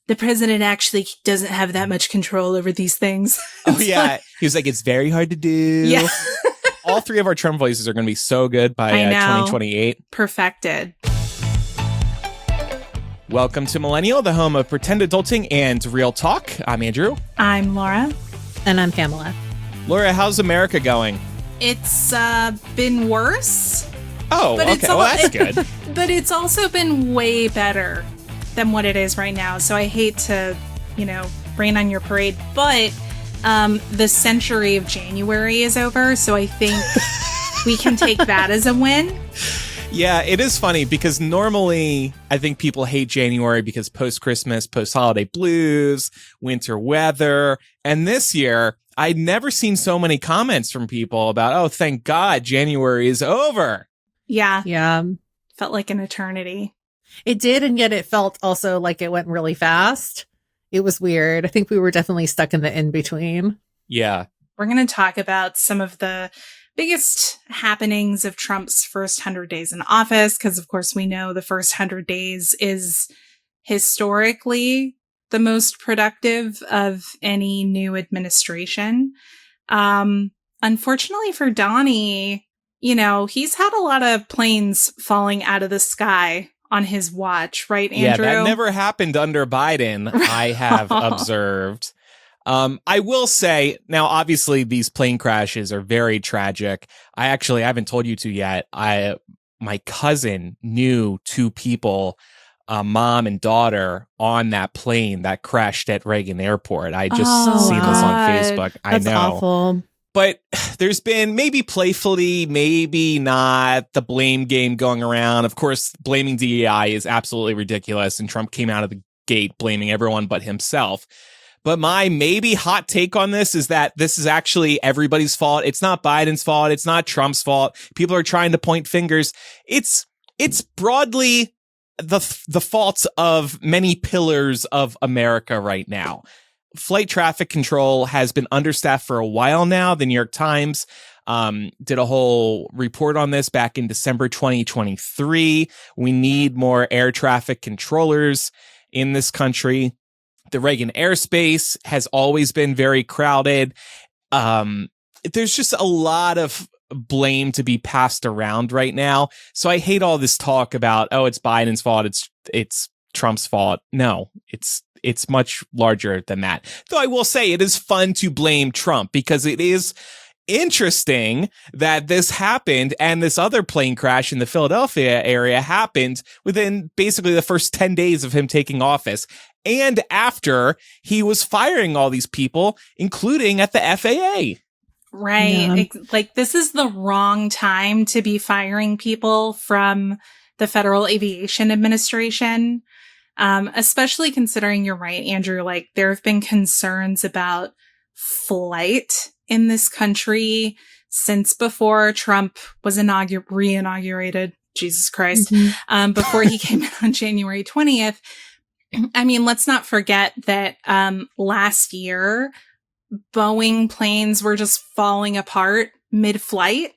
the president actually doesn't have that much control over these things. Oh, yeah. He was like, it's very hard to do. Yeah. All three of our Trump voices are going to be so good by 2028. Perfected. Welcome to Millennial, the home of pretend adulting and real talk. I'm Andrew. I'm Laura. And I'm Pamela. Laura, how's America going? It's been worse. Oh, but okay. Well, that's good. But it's also been way better than what it is right now. So I hate to, rain on your parade. But the century of January is over. So I think we can take that as a win. Yeah, it is funny because normally I think people hate January because post-Christmas, post-holiday blues, winter weather. And this year, I'd never seen so many comments from people about, oh, thank God January is over. Yeah. Yeah. Felt like an eternity. It did, and yet it felt also like it went really fast. It was weird. I think we were definitely stuck in the in-between. Yeah. We're going to talk about some of the biggest happenings of Trump's first 100 days in office, because of course we know the first 100 days is historically the most productive of any new administration. Unfortunately for Donnie, he's had a lot of planes falling out of the sky on his watch, right, Andrew? Yeah, that never happened under Biden, I have observed. I will say, now, obviously, these plane crashes are very tragic. I haven't told you two yet. My cousin knew two people, mom and daughter, on that plane that crashed at Reagan Airport. I just seen this on Facebook. That's I know. Awful. But there's been, maybe playfully, maybe not, the blame game going around. Of course, blaming DEI is absolutely ridiculous, and Trump came out of the gate blaming everyone but himself. But my maybe hot take on this is that this is actually everybody's fault. It's not Biden's fault. It's not Trump's fault. People are trying to point fingers. It's broadly the faults of many pillars of America right now. Flight traffic control has been understaffed for a while now. The New York Times did a whole report on this back in December 2023. We need more air traffic controllers in this country. The Reagan airspace has always been very crowded. There's just a lot of blame to be passed around right now. So I hate all this talk about, oh, it's Biden's fault. It's Trump's fault. No, it's much larger than that. Though I will say it is fun to blame Trump because it is interesting that this happened and this other plane crash in the Philadelphia area happened within basically the first 10 days of him taking office. And after he was firing all these people, including at the FAA. Right. Yeah. This is the wrong time to be firing people from the Federal Aviation Administration. Especially considering, you're right, Andrew, there have been concerns about flight in this country since before Trump was re-inaugurated. Jesus Christ. Mm-hmm. Before he came in on January 20th. I mean, let's not forget that last year, Boeing planes were just falling apart mid-flight.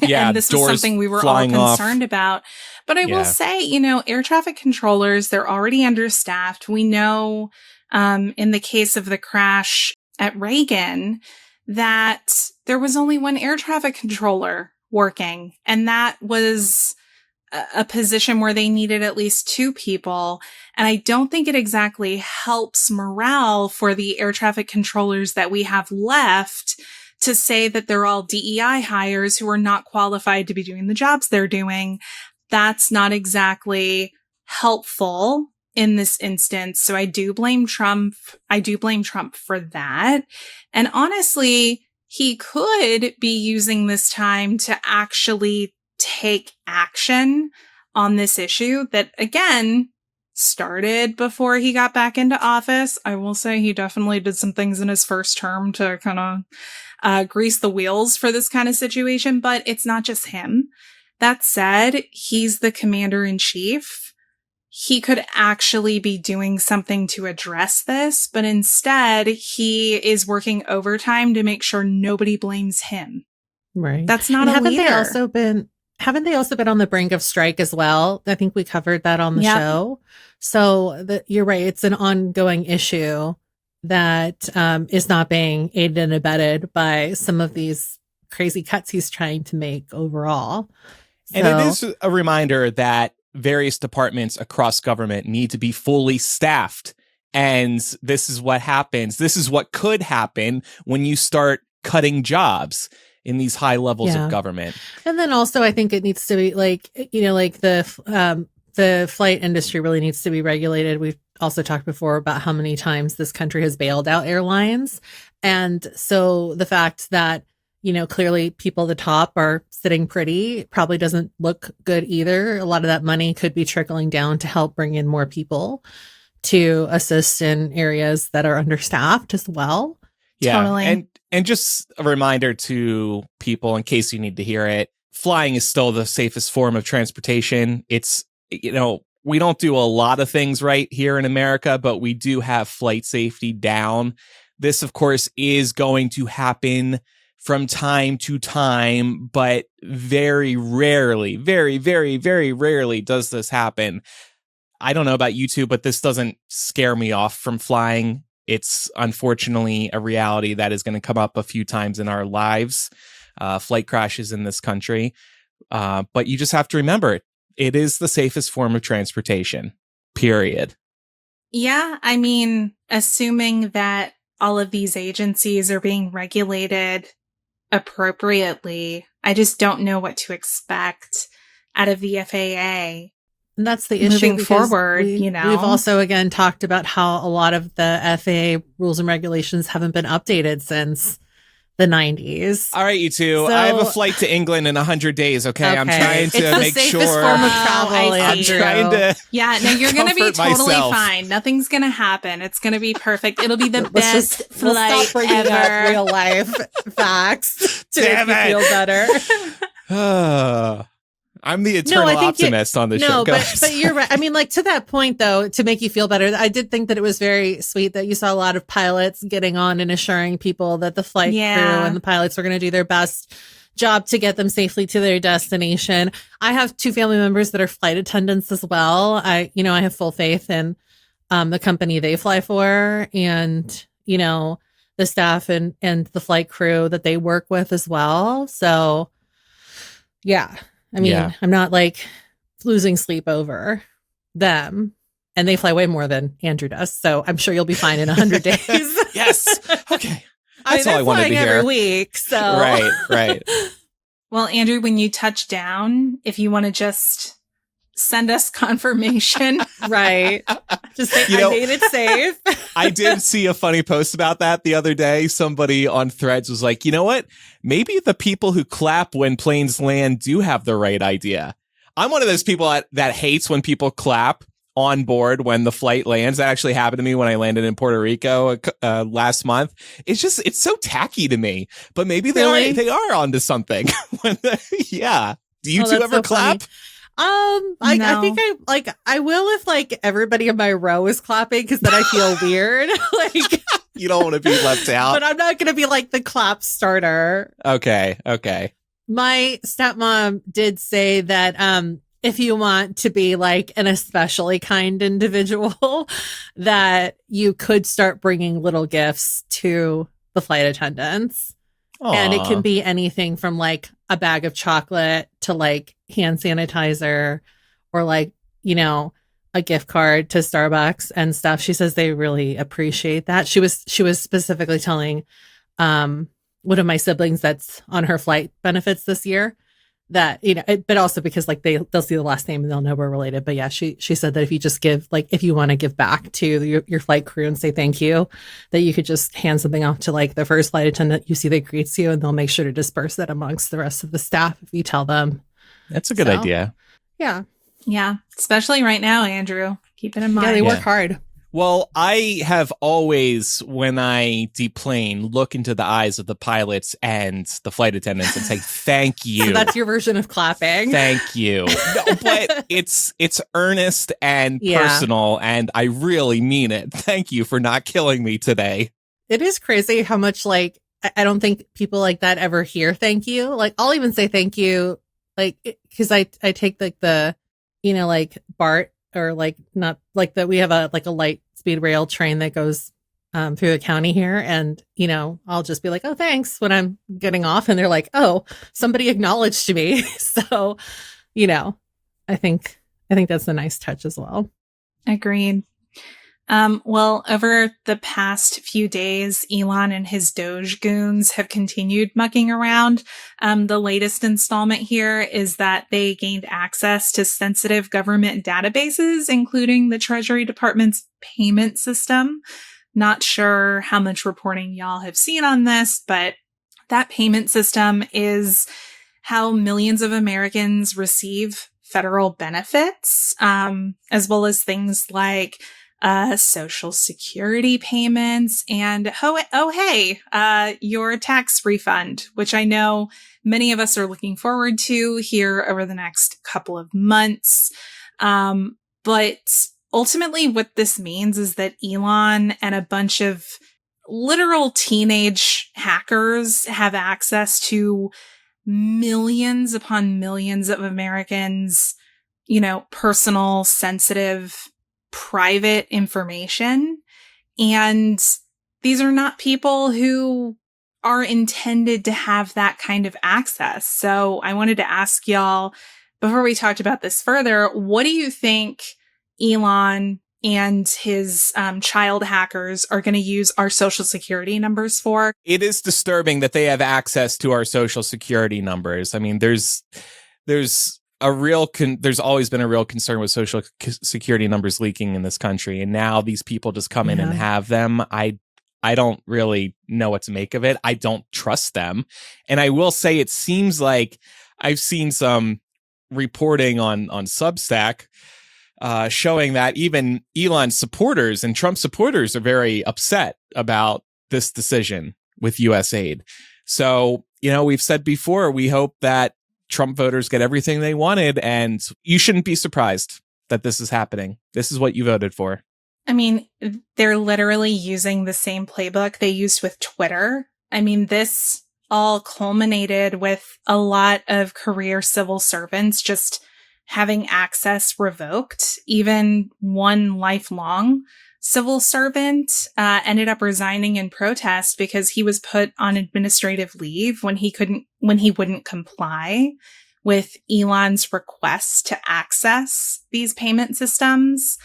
Yeah, and this was something we were all concerned about. But I will say, air traffic controllers, they're already understaffed. We know in the case of the crash at Reagan that there was only one air traffic controller working. And that was a position where they needed at least two people. And I don't think it exactly helps morale for the air traffic controllers that we have left to say that they're all DEI hires who are not qualified to be doing the jobs they're doing. That's not exactly helpful in this instance. So I do blame Trump. For that. And honestly, he could be using this time to actually take action on this issue that, again, started before he got back into office. I will say he definitely did some things in his first term to kind of grease the wheels for this kind of situation, but it's not just him. That said, he's the commander-in-chief. He could actually be doing something to address this, but instead he is working overtime to make sure nobody blames him. Right. That's not a leader. haven't they also been on the brink of strike as well? I think we covered that on the show. So you're right. It's an ongoing issue that is not being aided and abetted by some of these crazy cuts he's trying to make overall. And it is a reminder that various departments across government need to be fully staffed. And this is what happens. This is what could happen when you start cutting jobs in these high levels of government. And then also, I think it needs to be like, you know, like the flight industry really needs to be regulated. We've also talked before about how many times this country has bailed out airlines. And so the fact that, you know, clearly people at the top are sitting pretty probably doesn't look good either. A lot of that money could be trickling down to help bring in more people to assist in areas that are understaffed as well. Yeah. Totally. And just a reminder to people, in case you need to hear it, flying is still the safest form of transportation. It's, you know, we don't do a lot of things right here in America, but we do have flight safety down. This, of course, is going to happen from time to time, but very rarely, very, very, very rarely does this happen. I don't know about you two, but this doesn't scare me off from flying. It's unfortunately a reality that is going to come up a few times in our lives, flight crashes in this country. But you just have to remember, it is the safest form of transportation, period. Yeah, I mean, assuming that all of these agencies are being regulated appropriately, I just don't know what to expect out of the FAA. And that's the issue moving forward, you know. We've also, again, talked about how a lot of the FAA rules and regulations haven't been updated since the 90s. All right, you two. I have a flight to England in 100 days, okay? I'm trying to make sure. It's the safest form of travel, I'm trying to. Yeah, no, you're going to be totally myself. fine. Nothing's going to happen. It's going to be perfect. It'll be the best flight stop bringing ever. up real life facts to make you feel better. I'm the eternal optimist on this show. But you're right. I mean, like, to that point, though, to make you feel better, I did think that it was very sweet that you saw a lot of pilots getting on and assuring people that the flight crew and the pilots are going to do their best job to get them safely to their destination. I have 2 family members that are flight attendants as well. I have full faith in the company they fly for, and, you know, the staff and the flight crew that they work with as well. So, yeah. I mean, I'm not like losing sleep over them, and they fly way more than Andrew does. So I'm sure you'll be fine in 100 days. Yes. Okay. That's all I wanted to hear. Every week. So Right. Well, Andrew, when you touch down, if you want to just send us confirmation. Right. Just say, I made it safe. I did see a funny post about that the other day. Somebody on Threads was like, you know what? Maybe the people who clap when planes land do have the right idea. I'm one of those people that hates when people clap on board when the flight lands. That actually happened to me when I landed in Puerto Rico last month. It's so tacky to me, but maybe they are onto something. Yeah. Do you two ever clap? Funny. I think I will if like everybody in my row is clapping, because then I feel weird. Like, you don't want to be left out. But I'm not going to be like the clap starter. Okay. My stepmom did say that if you want to be like an especially kind individual, that you could start bringing little gifts to the flight attendants. Aww. And it can be anything from like a bag of chocolate to like hand sanitizer, or like, you know, a gift card to Starbucks and stuff. She says they really appreciate that. She was specifically telling one of my siblings that's on her flight benefits this year that, you know, but also because like they'll see the last name and they'll know we're related. But yeah, she said that if you just give, like, if you want to give back to your flight crew and say thank you, that you could just hand something off to like the first flight attendant you see that greets you, and they'll make sure to disperse that amongst the rest of the staff if you tell them. That's a good idea. Yeah. Yeah. Especially right now, Andrew. Keep it in mind. Yeah, they work hard. Well, I have always, when I deplane, look into the eyes of the pilots and the flight attendants and say, thank you. So that's your version of clapping. Thank you. No, but it's earnest and personal, and I really mean it. Thank you for not killing me today. It is crazy how much, like, I don't think people like that ever hear thank you. Like, I'll even say thank you like, because I take like the, like BART, or like not like that. We have a light speed rail train that goes through the county here, and I'll just be like, oh, thanks, when I'm getting off, and they're like, oh, somebody acknowledged me. So, I think that's a nice touch as well. Agreed. Well, over the past few days, Elon and his DOGE goons have continued mucking around. The latest installment here is that they gained access to sensitive government databases, including the Treasury Department's payment system. Not sure how much reporting y'all have seen on this, but that payment system is how millions of Americans receive federal benefits, as well as things like Social Security payments and, your tax refund, which I know many of us are looking forward to here over the next couple of months. But ultimately what this means is that Elon and a bunch of literal teenage hackers have access to millions upon millions of Americans, personal, sensitive, private information. And these are not people who are intended to have that kind of access. So I wanted to ask y'all, before we talked about this further, what do you think Elon and his child hackers are going to use our social security numbers for? It is disturbing that they have access to our social security numbers. I mean, there's always been a real concern with social security numbers leaking in this country, and now these people just come in and have them. I don't really know what to make of it. I don't trust them, and I will say it seems like I've seen some reporting on Substack showing that even Elon supporters and Trump supporters are very upset about this decision with U.S. aid. So, we've said before, we hope that Trump voters get everything they wanted, and you shouldn't be surprised that this is happening. This is what you voted for. I mean, they're literally using the same playbook they used with Twitter. I mean, this all culminated with a lot of career civil servants just having access revoked. Even one lifelong civil servant ended up resigning in protest because he was put on administrative leave when he wouldn't comply with Elon's request to access these payment systems.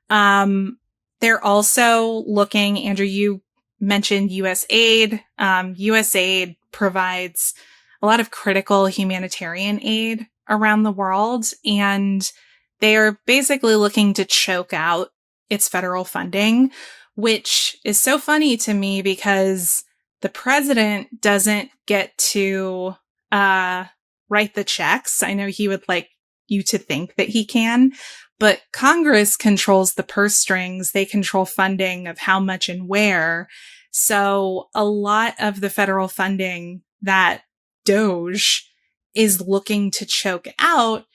They're also looking, Andrew, you mentioned U.S. aid. U.S. aid provides a lot of critical humanitarian aid around the world, and they are basically looking to choke out its federal funding, which is so funny to me because the president doesn't get to write the checks. I know he would like you to think that he can, but Congress controls the purse strings. They control funding of how much and where. So a lot of the federal funding that DOGE is looking to choke out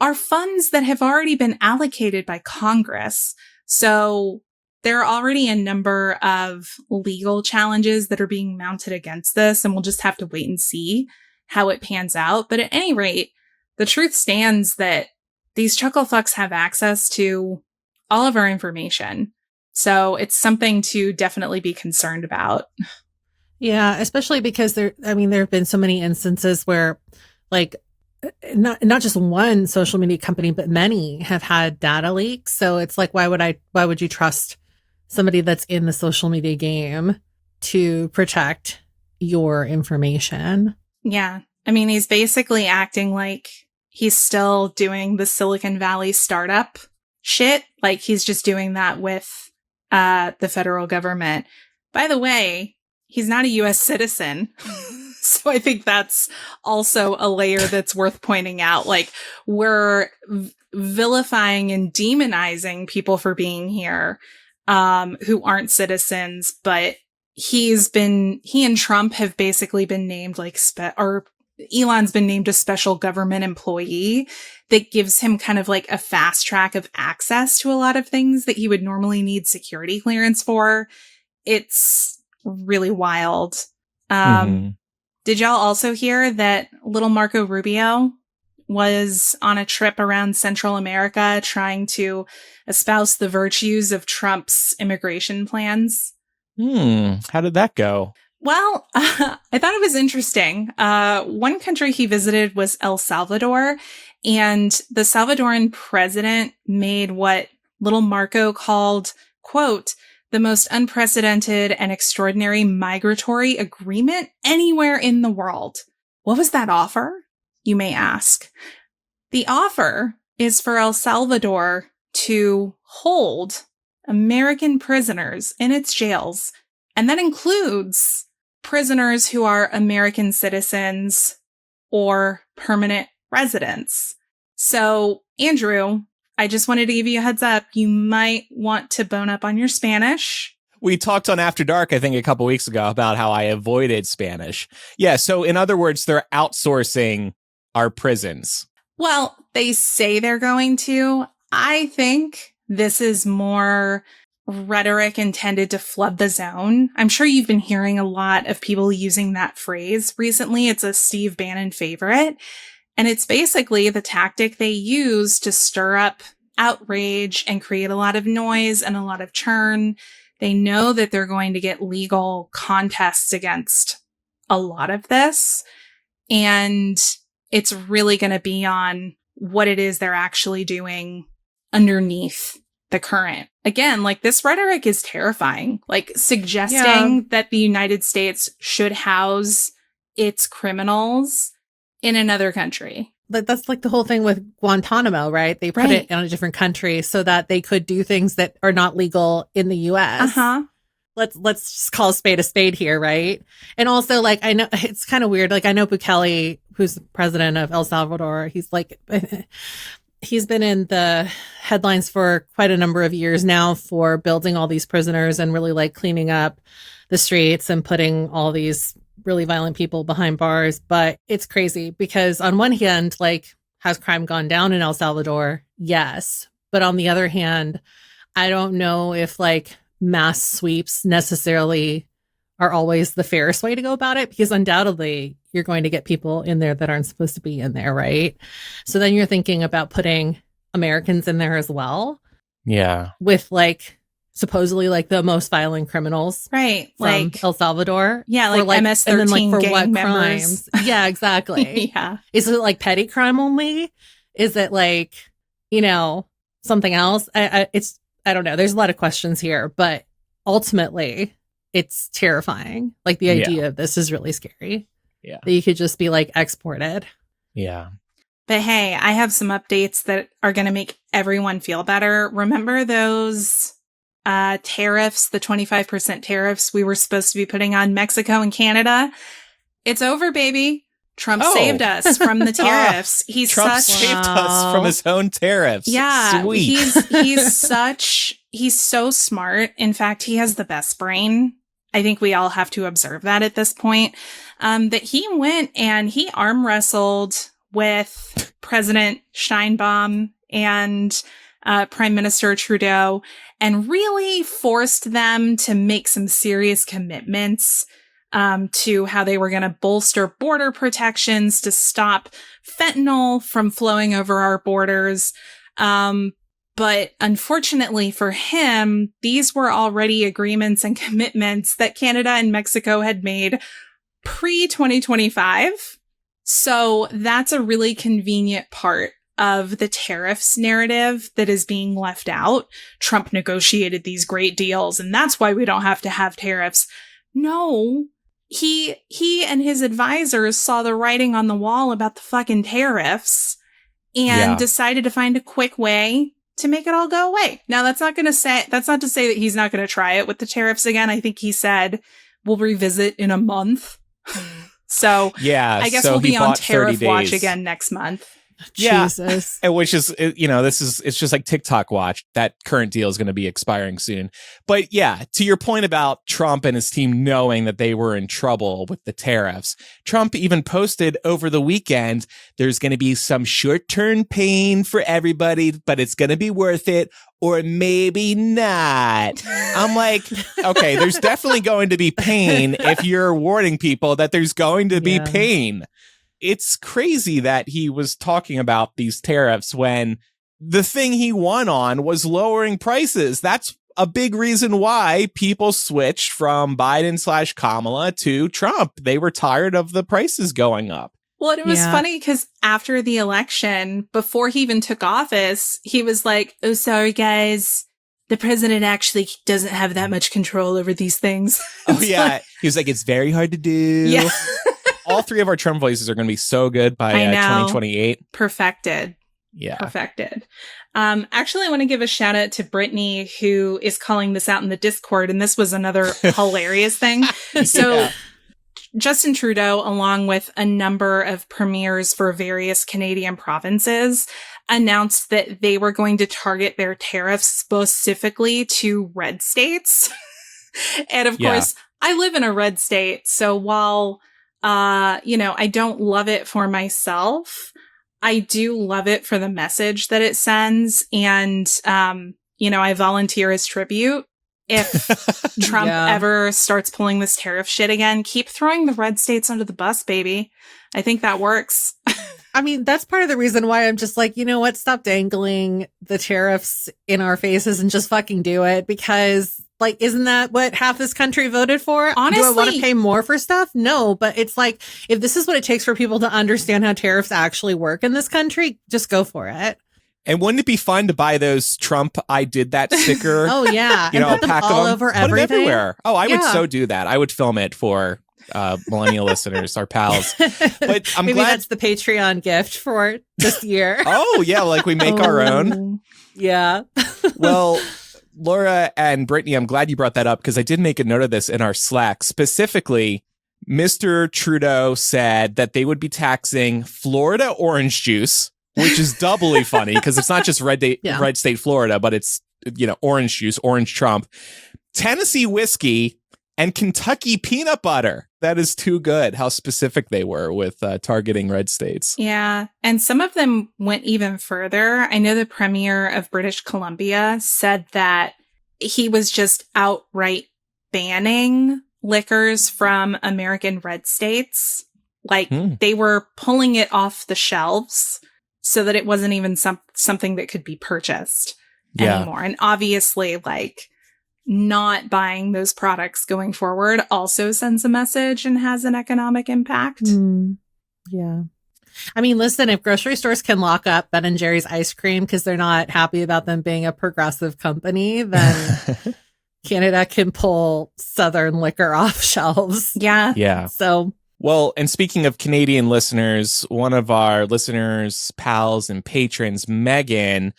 are funds that have already been allocated by Congress. So there are already a number of legal challenges that are being mounted against this, and we'll just have to wait and see how it pans out. But at any rate, the truth stands that these chucklefucks have access to all of our information. So it's something to definitely be concerned about. Yeah, especially because there have been so many instances where, like, not just one social media company, but many have had data leaks. So it's like, why would you trust somebody that's in the social media game to protect your information? Yeah. I mean, he's basically acting like he's still doing the Silicon Valley startup shit. Like he's just doing that with the federal government. By the way, he's not a U.S. citizen. So I think that's also a layer that's worth pointing out. Like we're vilifying and demonizing people for being here who aren't citizens, but he and Trump have basically been named like Elon's been named a special government employee that gives him kind of like a fast track of access to a lot of things that he would normally need security clearance for. It's really wild. Did y'all also hear that little Marco Rubio was on a trip around Central America trying to espouse the virtues of Trump's immigration plans. How did that go? Well, I thought it was interesting. One country he visited was El Salvador, and the Salvadoran president made what little Marco called, quote, the most unprecedented and extraordinary migratory agreement anywhere in the world. What was that offer, you may ask? The offer is for El Salvador to hold American prisoners in its jails, and that includes prisoners who are American citizens or permanent residents. So, Andrew, I just wanted to give you a heads up. You might want to bone up on your Spanish. We talked on After Dark, I think, a couple weeks ago about how I avoided Spanish. Yeah, so in other words, they're outsourcing our prisons. Well, they say they're going to. I think this is more rhetoric intended to flood the zone. I'm sure you've been hearing a lot of people using that phrase recently. It's a Steve Bannon favorite. And it's basically the tactic they use to stir up outrage and create a lot of noise and a lot of churn. They know that they're going to get legal contests against a lot of this. And it's really going to be on what it is they're actually doing underneath the current. Again, like, this rhetoric is terrifying. Like, suggesting that the United States should house its criminals in another country. But that's like the whole thing with Guantanamo, right? They put it in a different country so that they could do things that are not legal in the US. Uh-huh. Let's just call a spade here, right? And also, like, I know it's kind of weird. Like, I know Bukele, who's the president of El Salvador, he's like, he's been in the headlines for quite a number of years now for building all these prisoners and really like cleaning up the streets and putting all these really violent people behind bars. But it's crazy because on one hand, like, has crime gone down in El Salvador? Yes. But on the other hand, I don't know if like mass sweeps necessarily are always the fairest way to go about it, because undoubtedly you're going to get people in there that aren't supposed to be in there, right? So then you're thinking about putting Americans in there as well. Yeah. With like supposedly like the most violent criminals. Right. From like El Salvador. Yeah, like MS-13 and then, like, for gang what members. crimes? Yeah, exactly. Yeah. Is it like petty crime only? Is it like, you know, something else? I don't know. There's a lot of questions here, but ultimately it's terrifying. Like, the idea of this is really scary. Yeah. That you could just be like exported. Yeah. But hey, I have some updates that are going to make everyone feel better. Remember those tariffs, the 25% tariffs we were supposed to be putting on Mexico and Canada? It's over, baby. Trump saved us from the tariffs. Trump saved us from his own tariffs. Yeah. Sweet. He's so smart. In fact, he has the best brain. I think we all have to observe that at this point. That he went and he arm wrestled with President Steinbaum and Prime Minister Trudeau and really forced them to make some serious commitments to how they were going to bolster border protections to stop fentanyl from flowing over our borders. But unfortunately for him, these were already agreements and commitments that Canada and Mexico had made pre-2025. So that's a really convenient part of the tariffs narrative that is being left out. Trump negotiated these great deals, and that's why we don't have to have tariffs. No, he and his advisors saw the writing on the wall about the fucking tariffs and decided to find a quick way to make it all go away. Now, that's not to say that he's not going to try it with the tariffs again. I think he said we'll revisit in a month. So I guess we'll be on tariff watch again next month. Yeah. Jesus. Which is, you know, it's just like TikTok watch. That current deal is going to be expiring soon. But yeah, to your point about Trump and his team knowing that they were in trouble with the tariffs, Trump even posted over the weekend, there's going to be some short-term pain for everybody, but it's going to be worth it, or maybe not. I'm like, okay, there's definitely going to be pain if you're warning people that there's going to be pain. it's crazy that he was talking about these tariffs when the thing he won on was lowering prices. That's a big reason why people switched from Biden/Kamala to Trump. They were tired of the prices going up. Well, and it was funny because after the election, before he even took office, he was like, oh, sorry, guys. The president actually doesn't have that much control over these things. Oh, yeah. He was like, it's very hard to do. Yeah. All three of our Trump voices are going to be so good by 2028. Perfected. Yeah. Perfected. Actually, I want to give a shout out to Brittany, who is calling this out in the Discord. And this was another hilarious thing. So Justin Trudeau, along with a number of premiers for various Canadian provinces, announced that they were going to target their tariffs specifically to red states. And of course, I live in a red state. So while, I don't love it for myself, I do love it for the message that it sends. And, I volunteer as tribute. If Trump ever starts pulling this tariff shit again, keep throwing the red states under the bus, baby. I think that works. I mean, that's part of the reason why I'm just like, you know what? Stop dangling the tariffs in our faces and just fucking do it. Because, like, isn't that what half this country voted for? Honestly, do I want to pay more for stuff? No, but it's like, if this is what it takes for people to understand how tariffs actually work in this country, just go for it. And wouldn't it be fun to buy those Trump I did that sticker? Oh, yeah. And put them pack all of them, over put everything. Them everywhere. Oh, I would so do that. I would film it for Millennial listeners, our pals. But I'm Maybe glad that's the Patreon gift for this year. Oh, yeah. Like we make our own. Yeah. Well, Laura and Brittany, I'm glad you brought that up because I did make a note of this in our Slack. Specifically, Mr. Trudeau said that they would be taxing Florida orange juice, which is doubly funny because it's not just red state Florida, but it's, orange juice, orange Trump, Tennessee whiskey, and Kentucky peanut butter. That is too good how specific they were with targeting red states. Yeah. And some of them went even further. I know the premier of British Columbia said that he was just outright banning liquors from American red states. Like they were pulling it off the shelves so that it wasn't even something that could be purchased anymore. And obviously, like, not buying those products going forward also sends a message and has an economic impact. Yeah. I mean, listen, if grocery stores can lock up Ben & Jerry's ice cream because they're not happy about them being a progressive company, then Canada can pull Southern liquor off shelves. Yeah. Yeah. So... Well, and speaking of Canadian listeners, one of our listeners, pals, and patrons, Megan,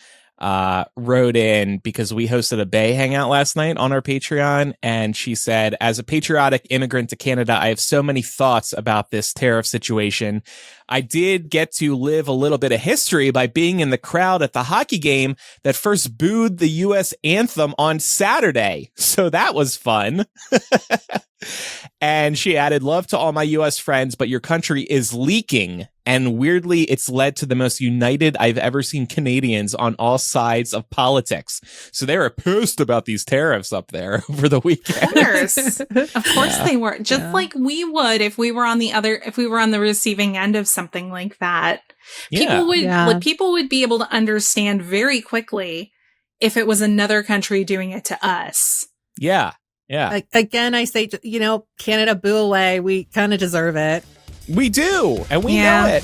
wrote in because we hosted a Bay hangout last night on our Patreon. And she said, as a patriotic immigrant to Canada, I have so many thoughts about this tariff situation. I did get to live a little bit of history by being in the crowd at the hockey game that first booed the U.S. anthem on Saturday. So that was fun. And she added, love to all my U.S. friends, but your country is leaking. And weirdly, it's led to the most united I've ever seen Canadians on all sides of politics. So they were pissed about these tariffs up there over the weekend. Of course they were. Just like we would if we were on the receiving end of something like that. People would be able to understand very quickly if it was another country doing it to us. Yeah. Yeah. Again, I say, Canada, boo away. We kind of deserve it. We do. And we know it.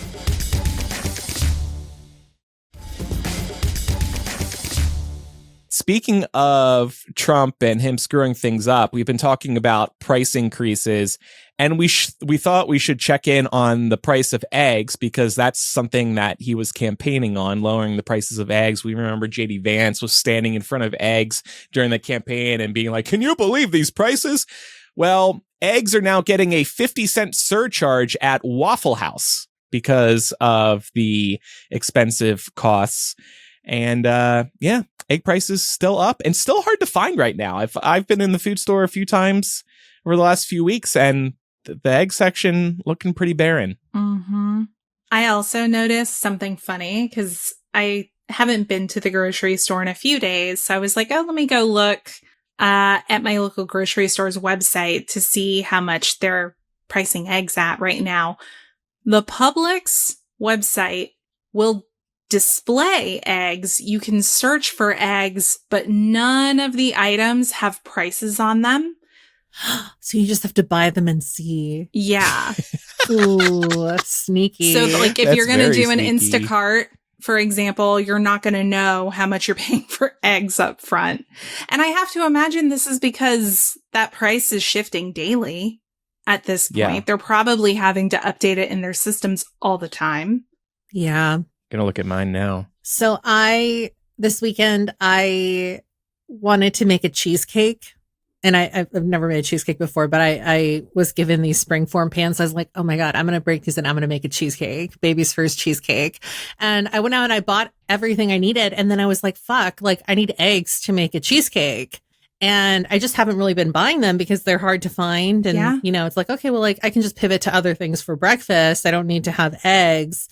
Speaking of Trump and him screwing things up, we've been talking about price increases, and we thought we should check in on the price of eggs because that's something that he was campaigning on, lowering the prices of eggs. We remember J.D. Vance was standing in front of eggs during the campaign and being like, can you believe these prices? Well, eggs are now getting a 50-cent surcharge at Waffle House because of the expensive costs. And egg prices still up and still hard to find right now. I've been in the food store a few times over the last few weeks, and the egg section looking pretty barren. Mm-hmm. I also noticed something funny because I haven't been to the grocery store in a few days. So I was like, oh, let me go look at my local grocery store's website to see how much they're pricing eggs at right now. The Publix website will display eggs. You can search for eggs, but none of the items have prices on them. So you just have to buy them and see. Yeah. Ooh, sneaky. So like if That's you're going to do an sneaky. Instacart, for example, you're not going to know how much you're paying for eggs up front. And I have to imagine this is because that price is shifting daily at this point. Yeah. They're probably having to update it in their systems all the time. Yeah. Gonna look at mine now. So this weekend, I wanted to make a cheesecake. And I've never made a cheesecake before, but I was given these springform pans. I was like, oh my God, I'm going to break these and I'm going to make a cheesecake, baby's first cheesecake. And I went out and I bought everything I needed. And then I was like, fuck, like I need eggs to make a cheesecake. And I just haven't really been buying them because they're hard to find. And, you know, it's like, okay, well, like I can just pivot to other things for breakfast. I don't need to have eggs.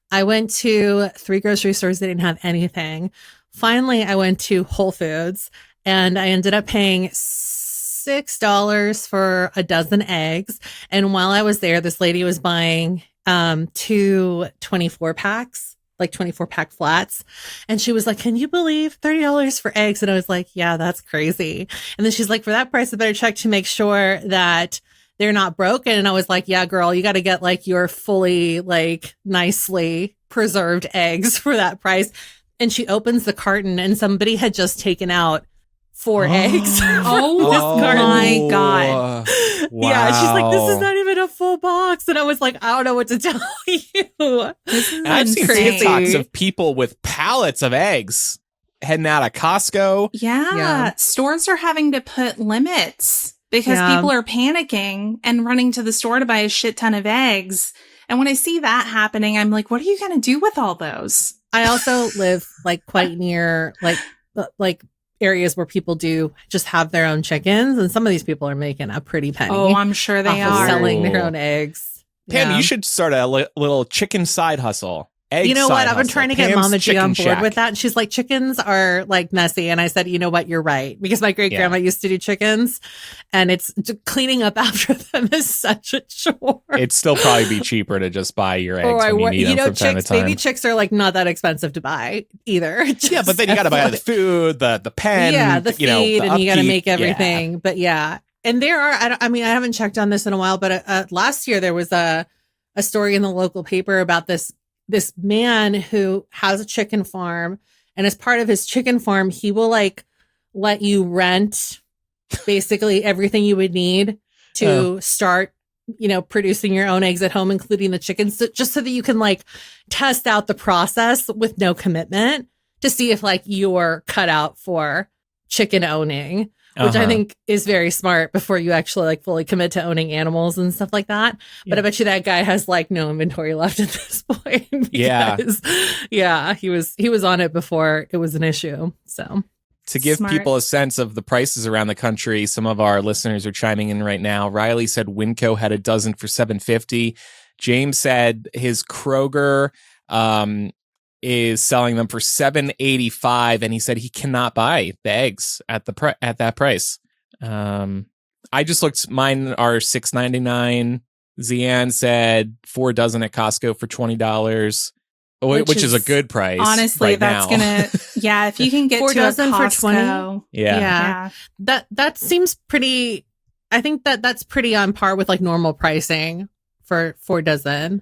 I went to 3 grocery stores that didn't have anything. Finally, I went to Whole Foods and I ended up paying $6 for a dozen eggs. And while I was there, this lady was buying 2 24 packs, like 24 pack flats. And she was like, can you believe $30 for eggs? And I was like, yeah, that's crazy. And then she's like, for that price, I better check to make sure that they're not broken. And I was like, yeah, girl, you got to get like your fully like nicely preserved eggs for that price. And she opens the carton and somebody had just taken out 4 eggs. Oh my God. Wow. Yeah. She's like, this is not even a full box. And I was like, I don't know what to tell you. And I've seen crazy. TikToks of people with pallets of eggs heading out of Costco. Yeah. Stores are having to put limits because people are panicking and running to the store to buy a shit ton of eggs. And when I see that happening, I'm like, what are you going to do with all those? I also live like quite near like areas where people do just have their own chickens. And some of these people are making a pretty penny. Oh, I'm sure they off of are. selling their own eggs. Pam, you should start a little chicken side hustle. Egg you know side what? I've been hustle. trying to get Pam's Mama G Chicken on board Shack. with that. And she's like, chickens are like messy. And I said, you know what? You're right. Because my great grandma used to do chickens and it's cleaning up after them is such a chore. It'd still probably be cheaper to just buy your eggs when you need them from time to time. Baby chicks are like not that expensive to buy either. Yeah, but then you got to buy the food, the pen, the feed, and you got to make everything. Yeah. But yeah. And there are, I mean, I haven't checked on this in a while, but last year there was a story in the local paper about this man who has a chicken farm, and as part of his chicken farm, he will like let you rent basically everything you would need to start, you know, producing your own eggs at home, including the chickens, just so that you can like test out the process with no commitment to see if like you're cut out for chicken owning. Which I think is very smart before you actually like fully commit to owning animals and stuff like that. But I bet you that guy has like no inventory left at this point. Because, he was on it before it was an issue. So to give people a sense of the prices around the country, some of our listeners are chiming in right now. Riley said Winco had a dozen for $7.50. James said his Kroger is selling them for $7.85, and he said he cannot buy the eggs at that price. I just looked; mine are $6.99. Zian said 4 dozen at Costco for $20, which is a good price. Honestly, that's gonna if you can get 4 to dozen a Costco, for 20. Yeah. That seems pretty. I think that's pretty on par with like normal pricing for 4 dozen.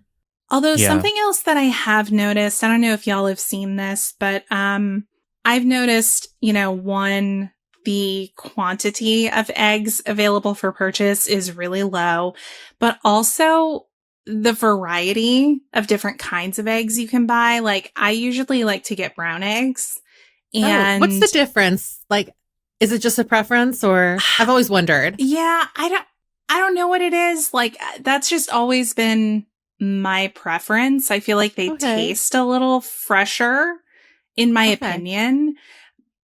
Although something else that I have noticed, I don't know if y'all have seen this, but I've noticed, the quantity of eggs available for purchase is really low, but also the variety of different kinds of eggs you can buy. Like I usually like to get brown eggs. And what's the difference? Like, is it just a preference, or I've always wondered? Yeah, I don't know what it is. Like that's just always been my preference. I feel like they taste a little fresher, in my opinion.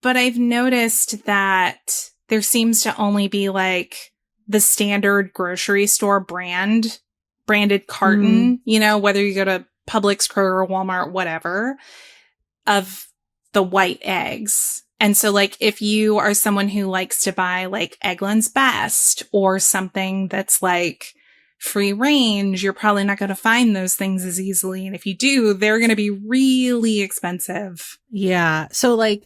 But I've noticed that there seems to only be like the standard grocery store branded carton, whether you go to Publix, Kroger, Walmart, whatever, of the white eggs. And so like if you are someone who likes to buy like Eggland's Best or something that's like free range, you're probably not going to find those things as easily. And if you do, they're going to be really expensive. Yeah. So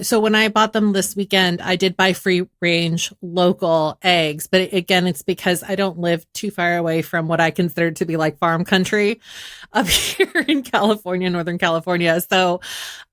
so when I bought them this weekend, I did buy free range local eggs. But again, it's because I don't live too far away from what I consider to be like farm country up here in California, Northern California. So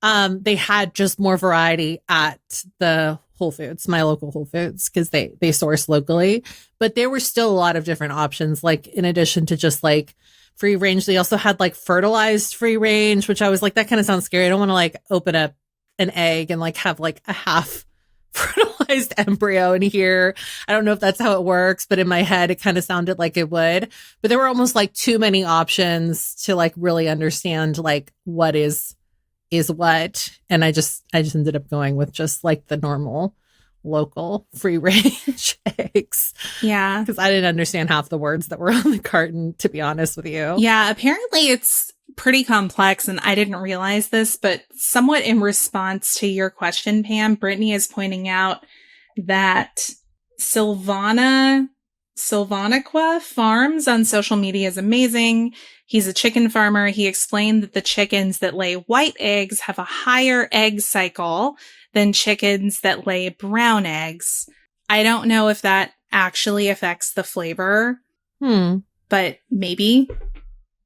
they had just more variety at the Whole Foods, my local Whole Foods, because they source locally. But there were still a lot of different options, like in addition to just like free range, they also had like fertilized free range, which I was like, that kind of sounds scary. I don't want to like open up an egg and like have like a half fertilized embryo in here. I don't know if that's how it works, but in my head, it kind of sounded like it would. But there were almost like too many options to like really understand like what is what. And I just ended up going with just like the normal local free range eggs. Yeah. Because I didn't understand half the words that were on the carton, to be honest with you. Yeah. Apparently it's pretty complex and I didn't realize this, but somewhat in response to your question, Pam, Brittany is pointing out that Silvaniqua Farms on social media is amazing. He's a chicken farmer. He explained that the chickens that lay white eggs have a higher egg cycle than chickens that lay brown eggs. I don't know if that actually affects the flavor, but maybe.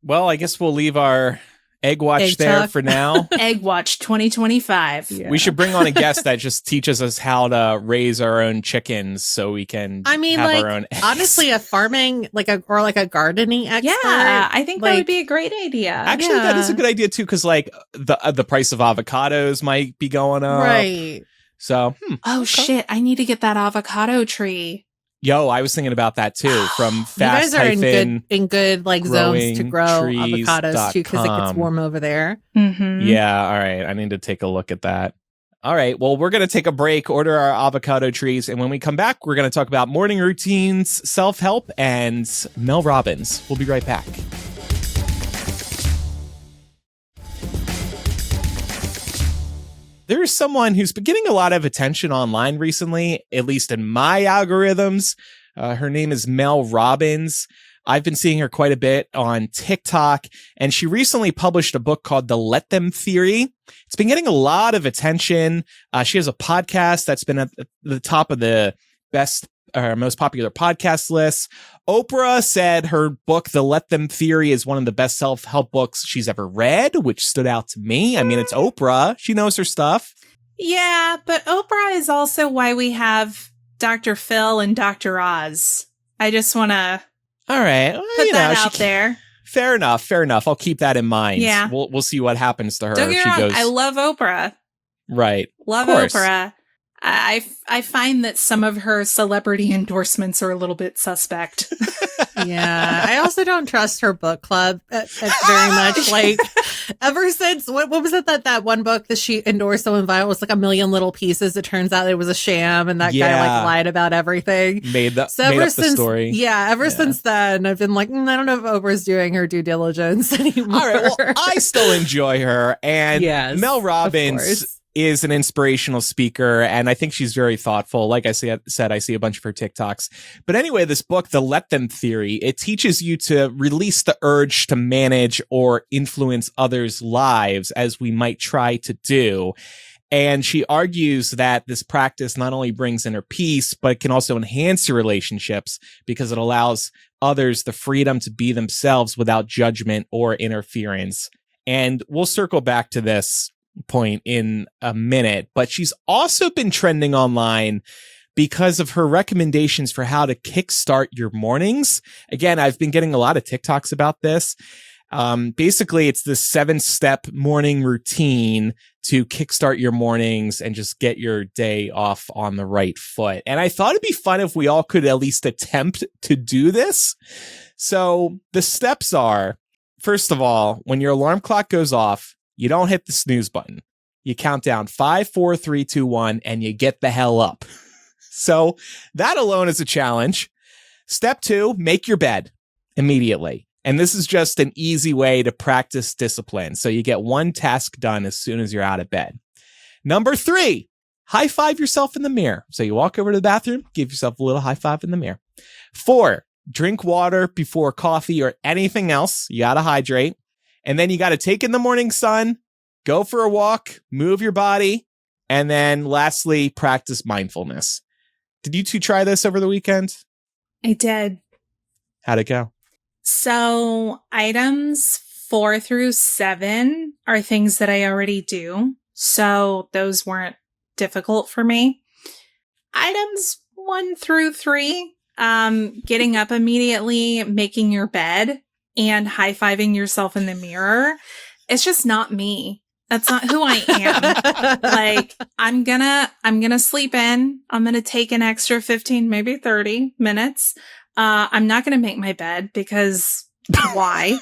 Well, I guess we'll leave our egg watch there for now. Egg watch 2025. Yeah. We should bring on a guest that just teaches us how to raise our own chickens so we can have like, our own eggs. Honestly, a farming or a gardening expert. Yeah, I think that would be a great idea. Actually, that is a good idea too, because like the price of avocados might be going up. Right. So, shit, I need to get that avocado tree. Yo, I was thinking about that too. From fast you guys are in good like zones to grow avocados too, because it gets warm over there. Mm-hmm. Yeah, all right. I need to take a look at that. All right. Well, we're going to take a break, order our avocado trees, and when we come back, we're going to talk about morning routines, self-help, and Mel Robbins. We'll be right back. There's someone who's been getting a lot of attention online recently, at least in my algorithms. Her name is Mel Robbins. I've been seeing her quite a bit on TikTok, and she recently published a book called The Let Them Theory. It's been getting a lot of attention. She has a podcast that's been at the top of the best or most popular podcast lists. Oprah said her book, The Let Them Theory, is one of the best self-help books she's ever read, which stood out to me. I mean, it's Oprah. She knows her stuff. Yeah, but Oprah is also why we have Dr. Phil and Dr. Oz. I just want to put that out there. Fair enough. I'll keep that in mind. Yeah. We'll see what happens to her. Don't get me wrong, I love Oprah. Right. Love Oprah. I find that some of her celebrity endorsements are a little bit suspect. Yeah. I also don't trust her book club very much. Like, ever since, what was it that one book that she endorsed so viral was like A Million Little Pieces? It turns out it was a sham and that guy like lied about everything. Made up the story. Yeah. Ever since then, I've been like, I don't know if Oprah's doing her due diligence anymore. All right. Well, I still enjoy her. And Mel Robbins is an inspirational speaker, and I think she's very thoughtful. Like I said, I see a bunch of her TikToks. But anyway, this book, The Let Them Theory, it teaches you to release the urge to manage or influence others' lives, as we might try to do. And she argues that this practice not only brings inner peace, but can also enhance your relationships because it allows others the freedom to be themselves without judgment or interference. And we'll circle back to this point in a minute, but she's also been trending online because of her recommendations for how to kickstart your mornings. Again, I've been getting a lot of TikToks about this. Basically, it's this 7-step morning routine to kickstart your mornings and just get your day off on the right foot. And I thought it'd be fun if we all could at least attempt to do this. So the steps are, first of all, when your alarm clock goes off, you don't hit the snooze button. You count down 5, 4, 3, 2, 1, and you get the hell up. So that alone is a challenge. Step 2, make your bed immediately. And this is just an easy way to practice discipline. So you get one task done as soon as you're out of bed. Number 3, high five yourself in the mirror. So you walk over to the bathroom, give yourself a little high five in the mirror. 4, drink water before coffee or anything else. You got to hydrate. And then you got to take in the morning sun, go for a walk, move your body. And then lastly, practice mindfulness. Did you two try this over the weekend? I did. How'd it go? So items 4 through 7 are things that I already do. So those weren't difficult for me. Items 1 through 3, getting up immediately, making your bed, and high-fiving yourself in the mirror. It's just not me. That's not who I am. Like, I'm gonna sleep in. I'm gonna take an extra 15, maybe 30 minutes. I'm not gonna make my bed because why?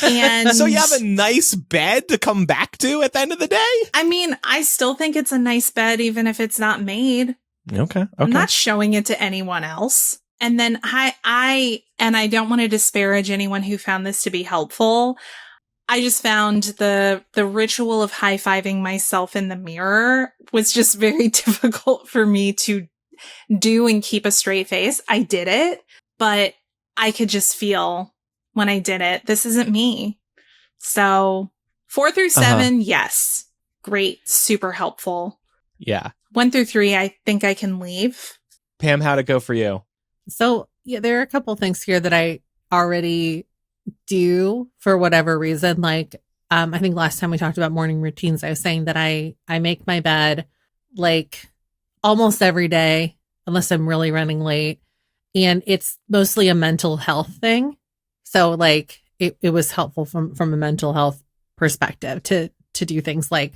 And so you have a nice bed to come back to at the end of the day? I mean, I still think it's a nice bed, even if it's not made. Okay. I'm not showing it to anyone else. And then I don't want to disparage anyone who found this to be helpful. I just found the ritual of high-fiving myself in the mirror was just very difficult for me to do and keep a straight face. I did it, but I could just feel when I did it, this isn't me. So 4 through 7, yes. Great. Super helpful. Yeah. 1 through 3, I think I can leave. Pam, how'd it go for you? So yeah, there are a couple things here that I already do for whatever reason. Like, I think last time we talked about morning routines, I was saying that I make my bed like almost every day, unless I'm really running late. And it's mostly a mental health thing. So like it was helpful from a mental health perspective to do things like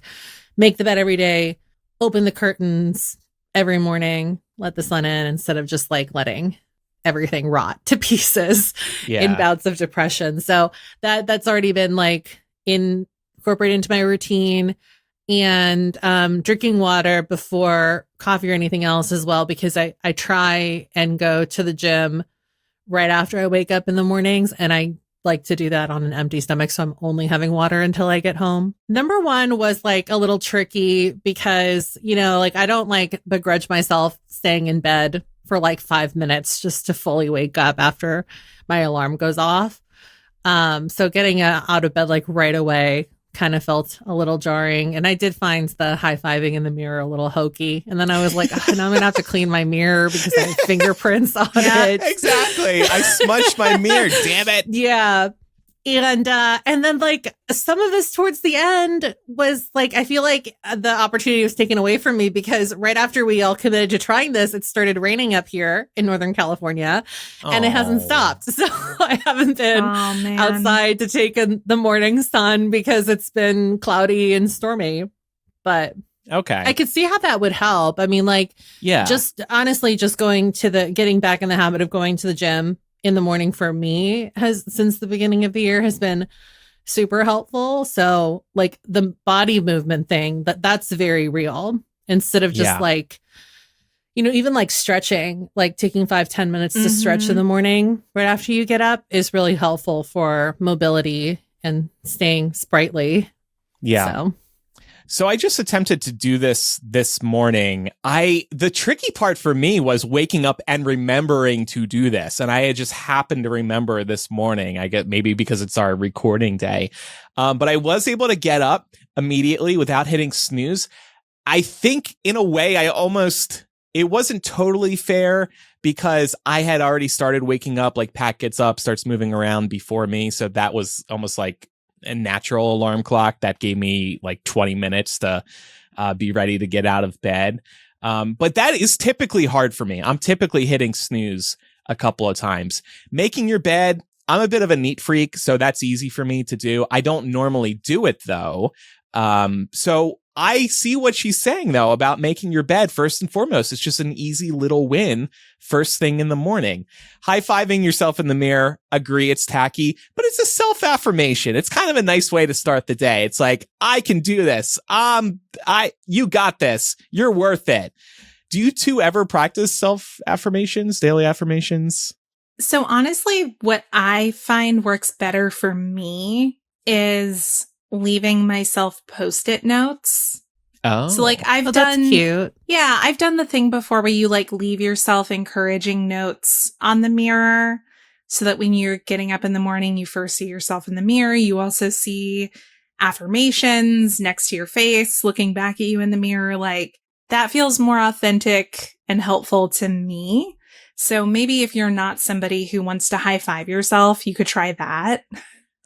make the bed every day, open the curtains every morning, let the sun in instead of just like letting everything rot to pieces in bouts of depression. So that's already been like incorporated into my routine, and drinking water before coffee or anything else as well, because I try and go to the gym right after I wake up in the mornings, and I like to do that on an empty stomach. So I'm only having water until I get home. Number 1 was like a little tricky because, you know, like I don't like begrudge myself staying in bed for like 5 minutes just to fully wake up after my alarm goes off. So getting out of bed like right away kind of felt a little jarring. And I did find the high-fiving in the mirror a little hokey. And then I was like, oh, now I'm going to have to clean my mirror because I have fingerprints on it. Exactly. I smudged my mirror, damn it. Yeah. And then like some of this towards the end was like, I feel like the opportunity was taken away from me because right after we all committed to trying this, it started raining up here in Northern California and it hasn't stopped. So I haven't been outside to take in the morning sun because it's been cloudy and stormy. But okay, I could see how that would help. I mean, like, just honestly, just getting back in the habit of going to the gym in the morning for me has, since the beginning of the year, has been super helpful. So like the body movement thing, that's very real, instead of just like, you know, even like stretching, like taking 5-10 minutes to stretch in the morning right after you get up is really helpful for mobility and staying sprightly. Yeah. So I just attempted to do this morning. The tricky part for me was waking up and remembering to do this. And I had just happened to remember this morning. I get maybe because it's our recording day. But I was able to get up immediately without hitting snooze. I think in a way it wasn't totally fair because I had already started waking up, like Pat gets up, starts moving around before me. So that was almost like a natural alarm clock that gave me like 20 minutes to be ready to get out of bed. But that is typically hard for me. I'm typically hitting snooze a couple of times. Making your bed, I'm a bit of a neat freak, so that's easy for me to do. I don't normally do it though. So I see what she's saying though about making your bed first and foremost. It's just an easy little win first thing in the morning. High-fiving yourself in the mirror, agree it's tacky, but it's a self-affirmation. It's kind of a nice way to start the day. It's like, I can do this. You got this. You're worth it. Do you two ever practice self-affirmations, daily affirmations? So honestly, what I find works better for me is leaving myself Post-it notes. Oh, so like I've done, that's cute. Yeah, I've done the thing before where you like leave yourself encouraging notes on the mirror. so that when you're getting up in the morning, you first see yourself in the mirror. You also see affirmations next to your face, looking back at you in the mirror. Like, that feels more authentic and helpful to me. So maybe if you're not somebody who wants to high five yourself, you could try that.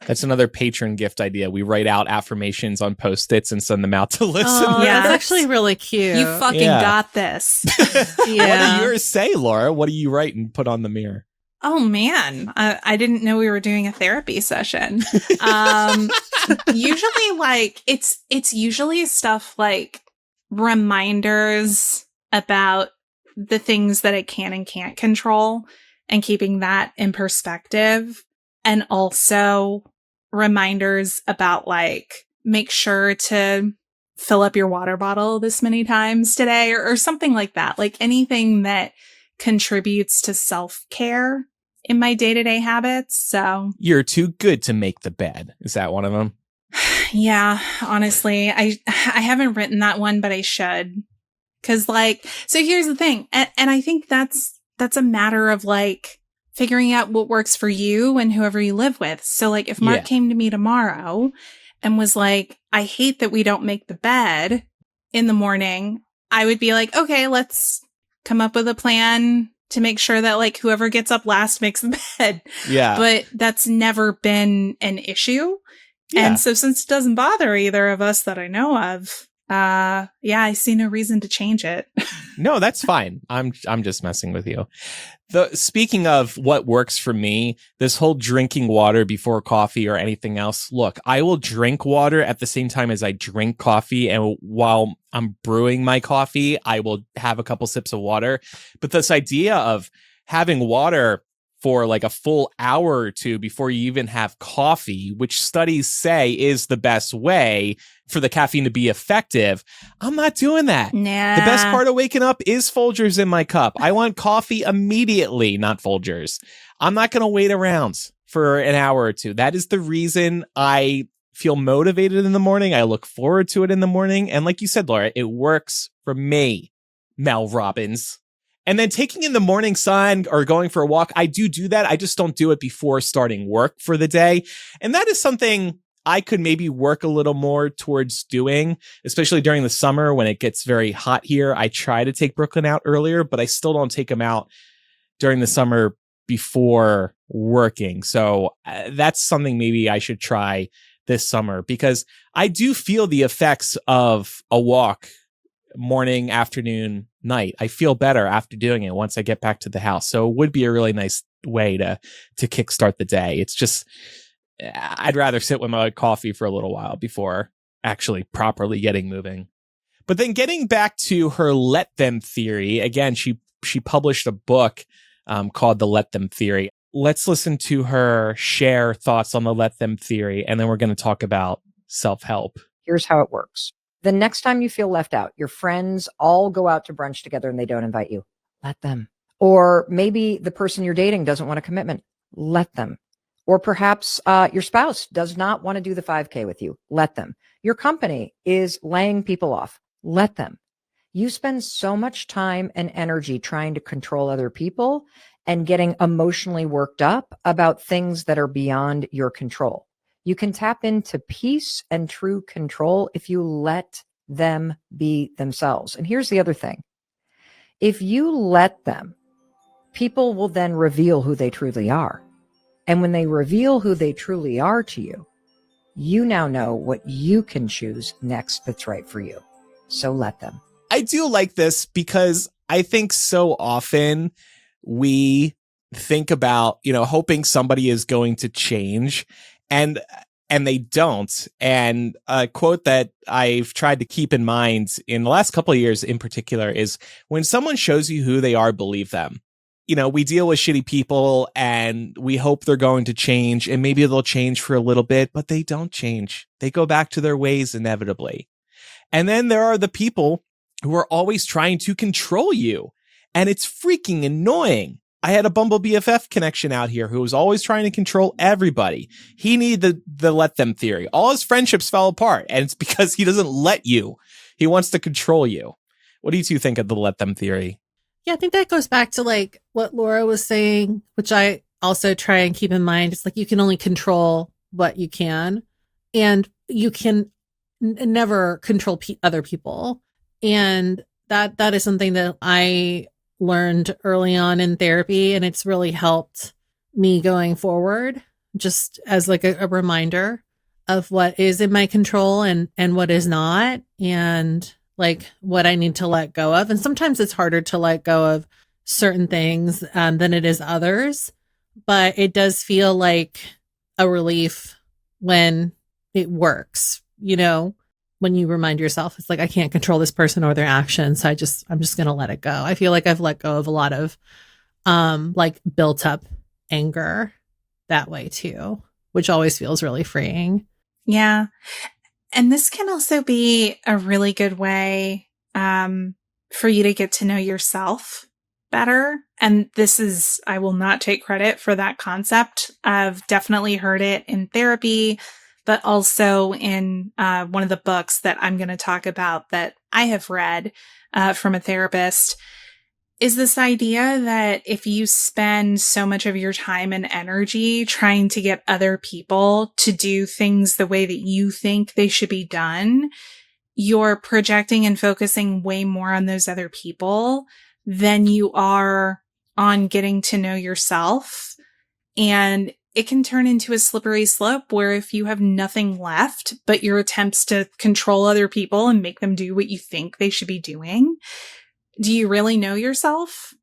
That's another patron gift idea. We write out affirmations on Post-its and send them out to listeners. Oh, yeah, that's actually really cute. You fucking got this. Yeah. What do yours say, Laura? What do you write and put on the mirror? Oh, man. I didn't know we were doing a therapy session. Usually, like, it's usually stuff like reminders about the things that I can and can't control and keeping that in perspective. And also reminders about, like, make sure to fill up your water bottle this many times today or something like that. Like, anything that contributes to self-care in my day-to-day habits. So you're too good to make the bed. Is that one of them? Yeah, honestly, I haven't written that one, but I should. 'Cause, like, so here's the thing. And I think that's a matter of, like, figuring out what works for you and whoever you live with. So, like, if Mark came to me tomorrow and was like, I hate that we don't make the bed in the morning, I would be like, okay, let's come up with a plan to make sure that, like, whoever gets up last makes the bed. Yeah. But that's never been an issue. Yeah. And so since it doesn't bother either of us that I know of, I see no reason to change it. No, that's fine. I'm just messing with you. Speaking of what works for me, this whole drinking water before coffee or anything else. Look, I will drink water at the same time as I drink coffee. And while I'm brewing my coffee, I will have a couple sips of water. But this idea of having water for like a full hour or two before you even have coffee, which studies say is the best way for the caffeine to be effective, I'm not doing that. Nah. The best part of waking up is Folgers in my cup. I want coffee immediately, not Folgers. I'm not going to wait around for an hour or two. That is the reason I feel motivated in the morning. I look forward to it in the morning. And like you said, Laura, it works for me, Mel Robbins. And then taking in the morning sun or going for a walk, I do that. I just don't do it before starting work for the day. And that is something I could maybe work a little more towards doing, especially during the summer when it gets very hot here. I try to take Brooklyn out earlier, but I still don't take him out during the summer before working. So that's something maybe I should try this summer, because I do feel the effects of a walk morning, afternoon, night. I feel better after doing it once I get back to the house. So it would be a really nice way to kickstart the day. It's just, I'd rather sit with my coffee for a little while before actually properly getting moving. But then getting back to her let them theory, again, she published a book called The Let Them Theory. Let's listen to her share thoughts on the let them theory, and then we're going to talk about self-help. Here's how it works. The next time you feel left out, your friends all go out to brunch together and they don't invite you. Let them. Or maybe the person you're dating doesn't want a commitment. Let them. Or perhaps your spouse does not want to do the 5K with you. Let them. Your company is laying people off. Let them. You spend so much time and energy trying to control other people and getting emotionally worked up about things that are beyond your control. You can tap into peace and true control if you let them be themselves. And here's the other thing. If you let them, people will then reveal who they truly are. And when they reveal who they truly are to you, you now know what you can choose next that's right for you. So let them. I do like this because I think so often we think about, hoping somebody is going to change, and they don't. And a quote that I've tried to keep in mind in the last couple of years in particular is, when someone shows you who they are, believe them. We deal with shitty people and we hope they're going to change, and maybe they'll change for a little bit, but they don't change. They go back to their ways inevitably. And then there are the people who are always trying to control you, and it's freaking annoying. I had a Bumble BFF connection out here who was always trying to control everybody. He needed the let them theory. All his friendships fell apart, and it's because he doesn't let you. He wants to control you. What do you two think of the let them theory? Yeah, I think that goes back to like what Laura was saying, which I also try and keep in mind, it's like you can only control what you can, and you can never control other people. And that is something that I learned early on in therapy, and it's really helped me going forward, just as like a reminder of what is in my control and what is not, and like what I need to let go of. And sometimes it's harder to let go of certain things than it is others, but it does feel like a relief when it works, you know, when you remind yourself, it's like, I can't control this person or their actions. So I'm just going to let it go. I feel like I've let go of a lot of like built up anger that way too, which always feels really freeing. Yeah. And this can also be a really good way for you to get to know yourself better. And this is, I will not take credit for that concept. I've definitely heard it in therapy, but also in one of the books that I'm going to talk about that I have read from a therapist, is this idea that if you spend so much of your time and energy trying to get other people to do things the way that you think they should be done, you're projecting and focusing way more on those other people than you are on getting to know yourself. And it can turn into a slippery slope where if you have nothing left but your attempts to control other people and make them do what you think they should be doing, do you really know yourself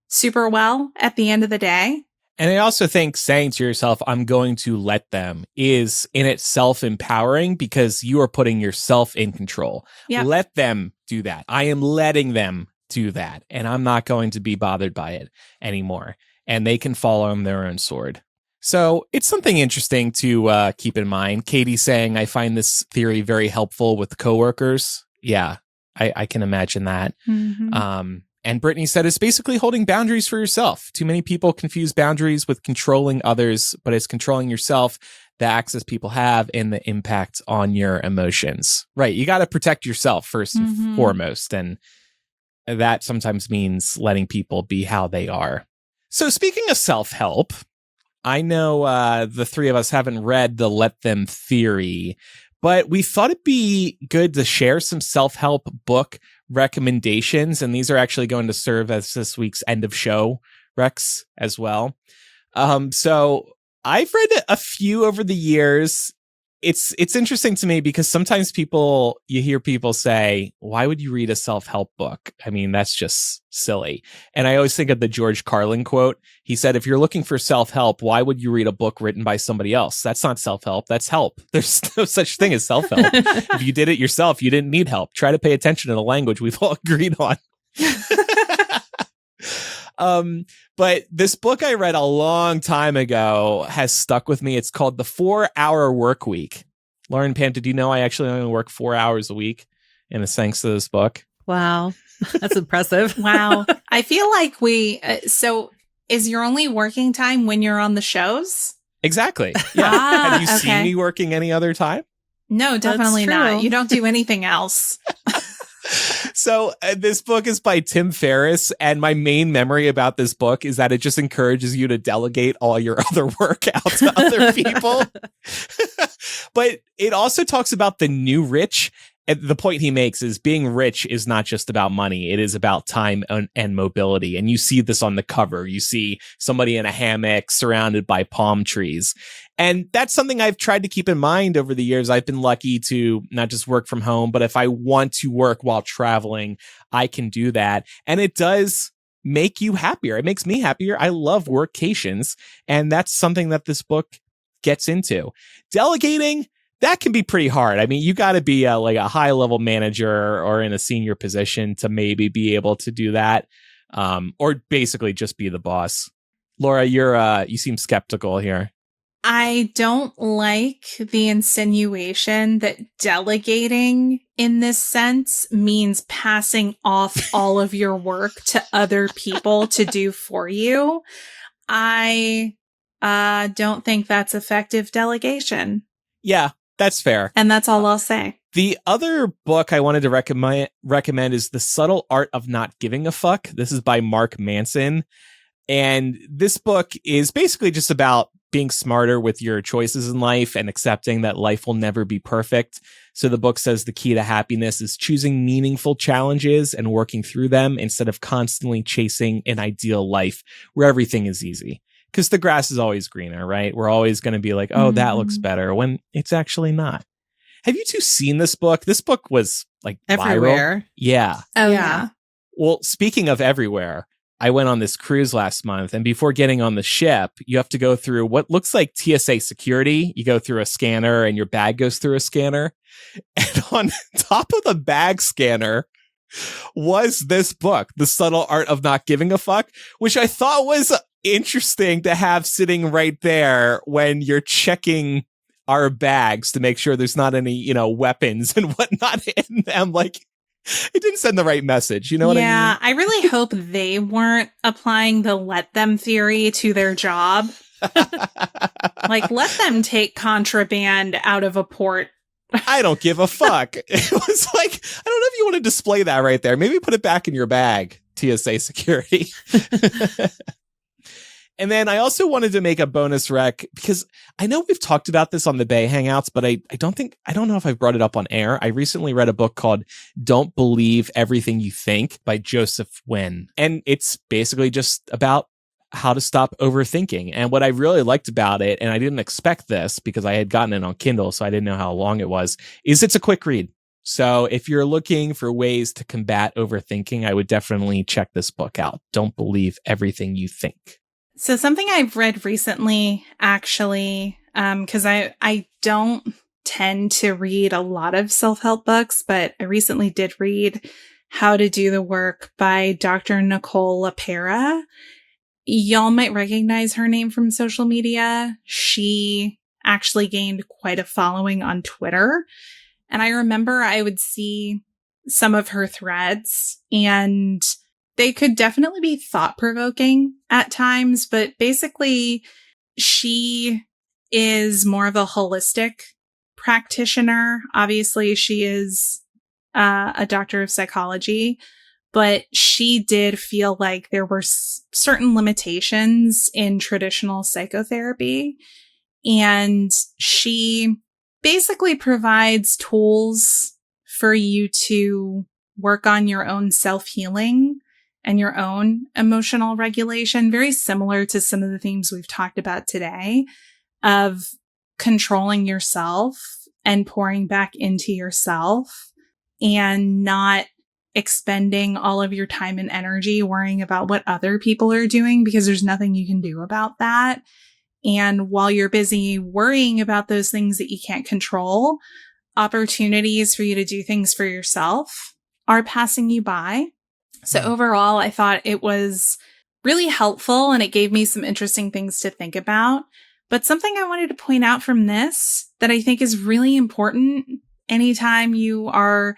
super well at the end of the day? And I also think saying to yourself, I'm going to let them, is in itself empowering, because you are putting yourself in control. Yep. Let them do that. I am letting them do that, and I'm not going to be bothered by it anymore. And they can fall on their own sword. So it's something interesting to keep in mind. Katie's saying, I find this theory very helpful with coworkers. Yeah, I can imagine that. Mm-hmm. And Brittany said, it's basically holding boundaries for yourself. Too many people confuse boundaries with controlling others, but it's controlling yourself, the access people have, and the impact on your emotions. Right. You got to protect yourself first and foremost. And that sometimes means letting people be how they are. So speaking of self-help, I know the three of us haven't read the Let Them theory, but we thought it'd be good to share some self-help book recommendations. And these are actually going to serve as this week's end of show recs as well. So I've read a few over the years. It's interesting to me because sometimes you hear people say, why would you read a self-help book? I mean, that's just silly. And I always think of the George Carlin quote. He said, if you're looking for self-help, why would you read a book written by somebody else? That's not self-help. That's help. There's no such thing as self-help. If you did it yourself, you didn't need help. Try to pay attention to the language we've all agreed on. But this book I read a long time ago has stuck with me. It's called The 4-Hour Work Week. Lauren, Pam, did you know I actually only work 4 hours a week? And it's thanks to this book. Wow. That's impressive. Wow. I feel like so is your only working time when you're on the shows? Exactly. Yeah. Have you seen me working any other time? No, definitely not. You don't do anything else. So this book is by Tim Ferriss, and my main memory about this book is that it just encourages you to delegate all your other work out to other people. But it also talks about the new rich. And the point he makes is being rich is not just about money. It is about time and mobility. And you see this on the cover. You see somebody in a hammock surrounded by palm trees. And that's something I've tried to keep in mind over the years. I've been lucky to not just work from home, but if I want to work while traveling, I can do that. And it does make you happier. It makes me happier. I love workations. And that's something that this book gets into. Delegating, that can be pretty hard. I mean, you got to be like a high level manager or in a senior position to maybe be able to do that. Or basically just be the boss. Laura, you seem skeptical here. I don't like the insinuation that delegating in this sense means passing off all of your work to other people to do for you. I don't think that's effective delegation. Yeah, that's fair. And that's all I'll say. The other book I wanted to recommend is The Subtle Art of Not Giving a Fuck. This is by Mark Manson. And this book is basically just about being smarter with your choices in life and accepting that life will never be perfect. So the book says the key to happiness is choosing meaningful challenges and working through them instead of constantly chasing an ideal life where everything is easy. Because the grass is always greener, right? We're always going to be like, oh, that looks better when it's actually not. Have you two seen this book? This book was like everywhere. Viral. Yeah. Oh, yeah. Well, speaking of everywhere, I went on this cruise last month, and before getting on the ship, you have to go through what looks like TSA security. You go through a scanner and your bag goes through a scanner. And on top of the bag scanner was this book, The Subtle Art of Not Giving a Fuck, which I thought was interesting to have sitting right there when you're checking our bags to make sure there's not any, weapons and whatnot in them. Like, it didn't send the right message. You know what I mean? Yeah, I really hope they weren't applying the let them theory to their job. Like, let them take contraband out of a port. I don't give a fuck. It was like, I don't know if you want to display that right there. Maybe put it back in your bag, TSA security. And then I also wanted to make a bonus rec because I know we've talked about this on the Bay Hangouts, but I don't know if I've brought it up on air. I recently read a book called Don't Believe Everything You Think by Joseph Wynn. And it's basically just about how to stop overthinking. And what I really liked about it, and I didn't expect this because I had gotten it on Kindle, so I didn't know how long it was, is it's a quick read. So if you're looking for ways to combat overthinking, I would definitely check this book out. Don't Believe Everything You Think. So something I've read recently, actually, because I don't tend to read a lot of self-help books, but I recently did read How to Do the Work by Dr. Nicole LaPera. Y'all might recognize her name from social media. She actually gained quite a following on Twitter. And I remember I would see some of her threads, and they could definitely be thought-provoking at times, but basically she is more of a holistic practitioner. Obviously, she is a doctor of psychology, but she did feel like there were certain limitations in traditional psychotherapy. And she basically provides tools for you to work on your own self-healing and your own emotional regulation, very similar to some of the themes we've talked about today of controlling yourself and pouring back into yourself and not expending all of your time and energy worrying about what other people are doing, because there's nothing you can do about that. And while you're busy worrying about those things that you can't control, opportunities for you to do things for yourself are passing you by. So overall, I thought it was really helpful and it gave me some interesting things to think about. But something I wanted to point out from this that I think is really important anytime you are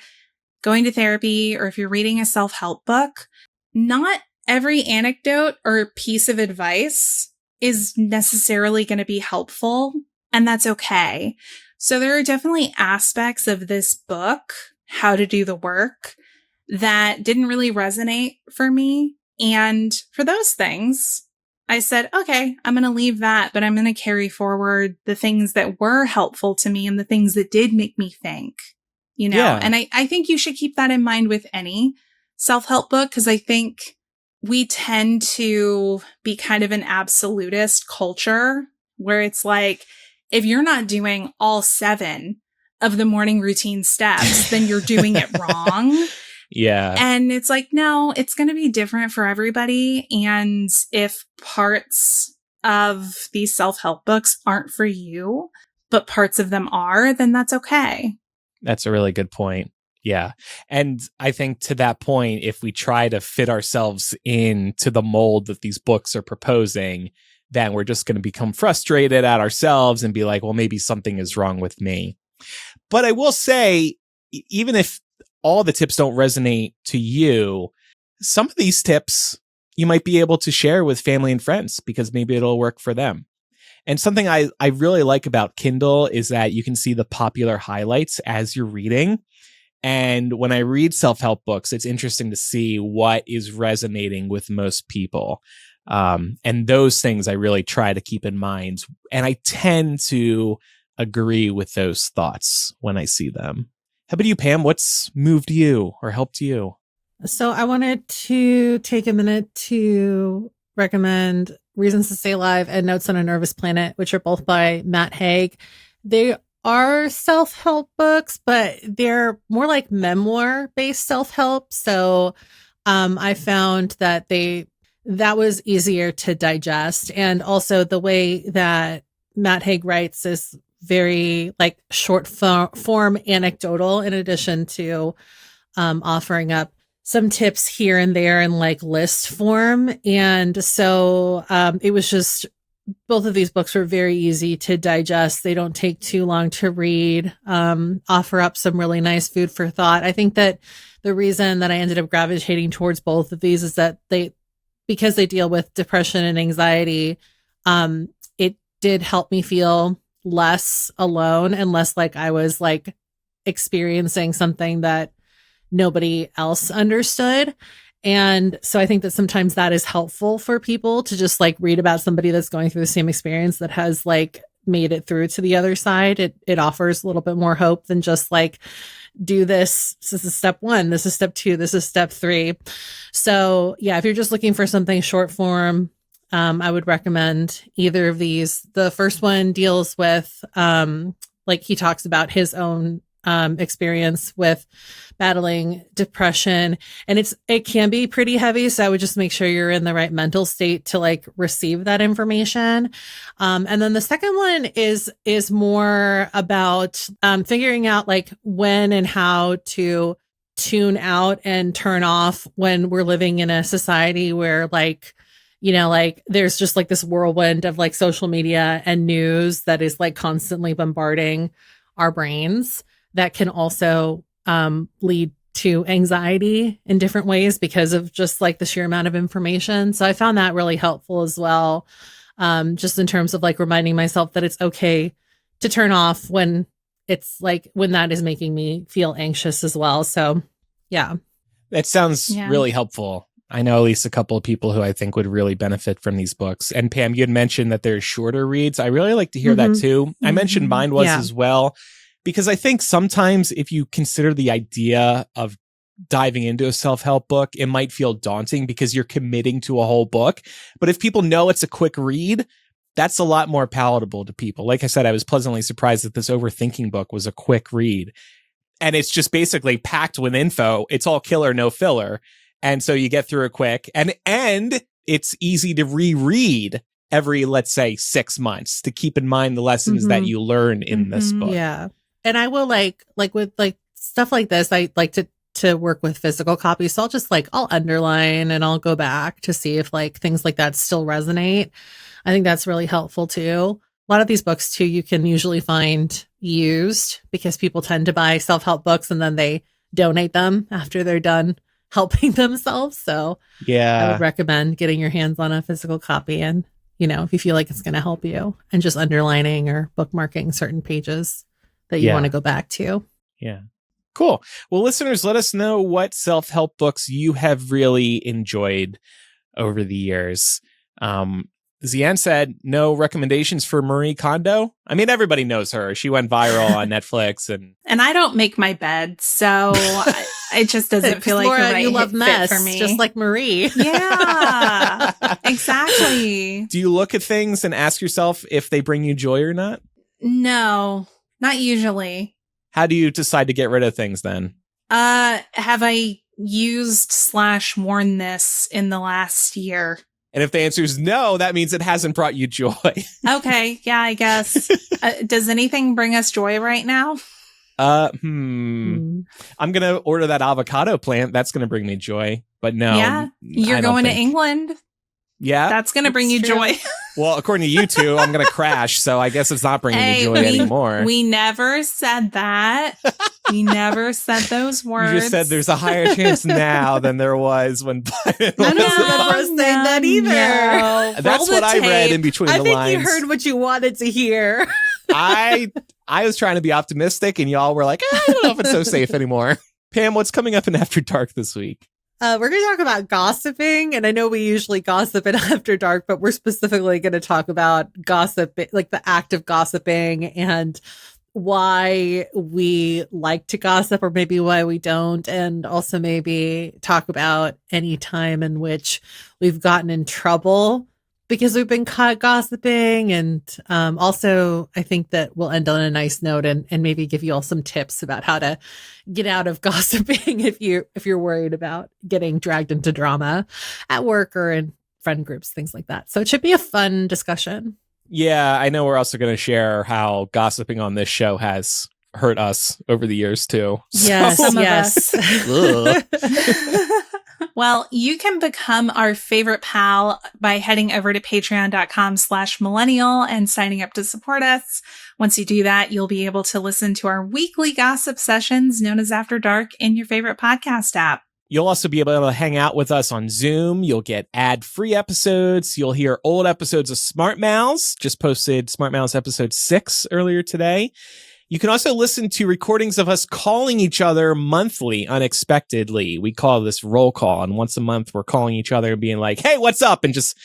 going to therapy or if you're reading a self-help book, not every anecdote or piece of advice is necessarily going to be helpful, and that's okay. So there are definitely aspects of this book, How to Do the Work, that didn't really resonate for me. And for those things, I said, okay, I'm going to leave that, but I'm going to carry forward the things that were helpful to me and the things that did make me think, Yeah. And I think you should keep that in mind with any self-help book, because I think we tend to be kind of an absolutist culture where it's like, if you're not doing all 7 of the morning routine steps, then you're doing it wrong. Yeah. And it's like, no, it's going to be different for everybody. And if parts of these self-help books aren't for you, but parts of them are, then that's okay. That's a really good point. Yeah. And I think to that point, if we try to fit ourselves into the mold that these books are proposing, then we're just going to become frustrated at ourselves and be like, well, maybe something is wrong with me. But I will say, even if all the tips don't resonate to you, some of these tips you might be able to share with family and friends because maybe it'll work for them. And something I really like about Kindle is that you can see the popular highlights as you're reading. And when I read self-help books, it's interesting to see what is resonating with most people. And those things I really try to keep in mind. And I tend to agree with those thoughts when I see them. How about you, Pam? What's moved you or helped you? So I wanted to take a minute to recommend Reasons to Stay Alive and Notes on a Nervous Planet, which are both by Matt Haig. They are self-help books, but they're more like memoir-based self-help. So I found that that was easier to digest. And also the way that Matt Haig writes is very like short form anecdotal, in addition to offering up some tips here and there in like list form. And so it was just, both of these books were very easy to digest. They don't take too long to read, offer up some really nice food for thought. I think that the reason that I ended up gravitating towards both of these is that because they deal with depression and anxiety, it did help me feel less alone and less like I was like experiencing something that nobody else understood. And so I think that sometimes that is helpful for people to just like read about somebody that's going through the same experience that has like made it through to the other side. It offers a little bit more hope than just like, do this. This is step 1. This is step 2. This is step 3. So yeah, if you're just looking for something short form, I would recommend either of these. The first one deals with, like he talks about his own experience with battling depression, and it can be pretty heavy. So I would just make sure you're in the right mental state to like receive that information. And then the second one is more about figuring out like when and how to tune out and turn off when we're living in a society where like, you know, like there's just like this whirlwind of like social media and news that is like constantly bombarding our brains. That can also lead to anxiety in different ways because of just like the sheer amount of information. So I found that really helpful as well, just in terms of like reminding myself that it's okay to turn off when it's like when that is making me feel anxious as well. So yeah. That sounds really helpful. I know at least a couple of people who I think would really benefit from these books. And Pam, you had mentioned that there's shorter reads. I really like to hear that too. I mentioned mine was as well. Because I think sometimes if you consider the idea of diving into a self-help book, it might feel daunting because you're committing to a whole book. But if people know it's a quick read, that's a lot more palatable to people. Like I said, I was pleasantly surprised that this overthinking book was a quick read. And it's just basically packed with info. It's all killer, no filler. And so you get through it quick. And it's easy to reread every, let's say, 6 months to keep in mind the lessons that you learn in this book. Yeah. And I will like with like stuff like this, I like to work with physical copies. So I'll underline and I'll go back to see if like things like that still resonate. I think that's really helpful too. A lot of these books too, you can usually find used because people tend to buy self-help books and then they donate them after they're done helping themselves. So yeah, I would recommend getting your hands on a physical copy and, you know, if you feel like it's going to help you and just underlining or bookmarking certain pages that you want to go back to. Yeah. Cool. Well, listeners, let us know what self-help books you have really enjoyed over the years. Zian said no recommendations for Marie Kondo. I mean, everybody knows her. She went viral on Netflix. And I don't make my bed, so it just doesn't feel like Laura, the right you love mess, fit for me. just like Marie. Yeah, exactly. Do you look at things and ask yourself if they bring you joy or not? No, not usually. How do you decide to get rid of things then? Have I used/worn this in the last year? And if the answer is no, that means it hasn't brought you joy. Okay, yeah, I guess. Does anything bring us joy right now? I'm going to order that avocado plant. That's going to bring me joy. But no. Yeah, you're going to England. Yeah. That's going to bring you joy. Well, according to you two, I'm going to crash. So I guess it's not bringing me joy anymore. We never said that. We never said those words. You just said there's a higher chance now than there was when Biden was never saying that either. No. That's what I read in between the lines. I think you heard what you wanted to hear. I was trying to be optimistic and y'all were like, I don't know if it's so safe anymore. Pam, what's coming up in After Dark this week? We're going to talk about gossiping. And I know we usually gossip in After Dark, but we're specifically going to talk about gossip, like the act of gossiping and why we like to gossip or maybe why we don't. And also maybe talk about any time in which we've gotten in trouble because we've been caught gossiping. And also, I think that we'll end on a nice note and maybe give you all some tips about how to get out of gossiping if you're worried about getting dragged into drama at work or in friend groups, things like that. So it should be a fun discussion. Yeah, I know we're also going to share how gossiping on this show has hurt us over the years, too. Yes, yes. Well, you can become our favorite pal by heading over to patreon.com/millennial and signing up to support us. Once you do that, you'll be able to listen to our weekly gossip sessions known as After Dark in your favorite podcast app. You'll also be able to hang out with us on Zoom. You'll get ad-free episodes. You'll hear old episodes of Smart Mouths. Just posted Smart Mouths episode 6 earlier today. You can also listen to recordings of us calling each other monthly, unexpectedly. We call this roll call. And once a month, we're calling each other and being like, hey, what's up? And just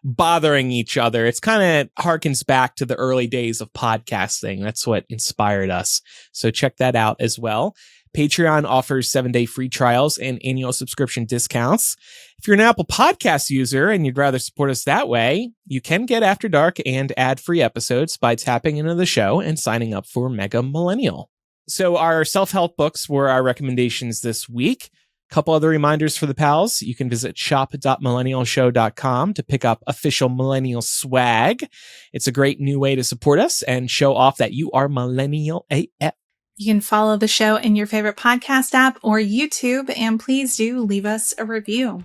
bothering each other. It's kind of harkens back to the early days of podcasting. That's what inspired us. So check that out as well. Patreon offers 7-day free trials and annual subscription discounts. If you're an Apple Podcast user and you'd rather support us that way, you can get After Dark and ad-free episodes by tapping into the show and signing up for Mega Millennial. So our self-help books were our recommendations this week. A couple other reminders for the pals. You can visit shop.millennialshow.com to pick up official Millennial swag. It's a great new way to support us and show off that you are Millennial AF. You can follow the show in your favorite podcast app or YouTube, and please do leave us a review.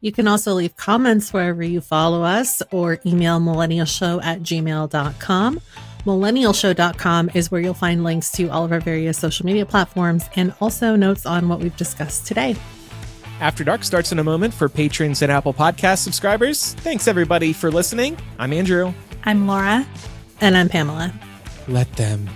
You can also leave comments wherever you follow us or email millennialshow@gmail.com. Millennialshow.com is where you'll find links to all of our various social media platforms and also notes on what we've discussed today. After Dark starts in a moment for patrons and Apple Podcast subscribers. Thanks, everybody, for listening. I'm Andrew. I'm Laura. And I'm Pamela. Let them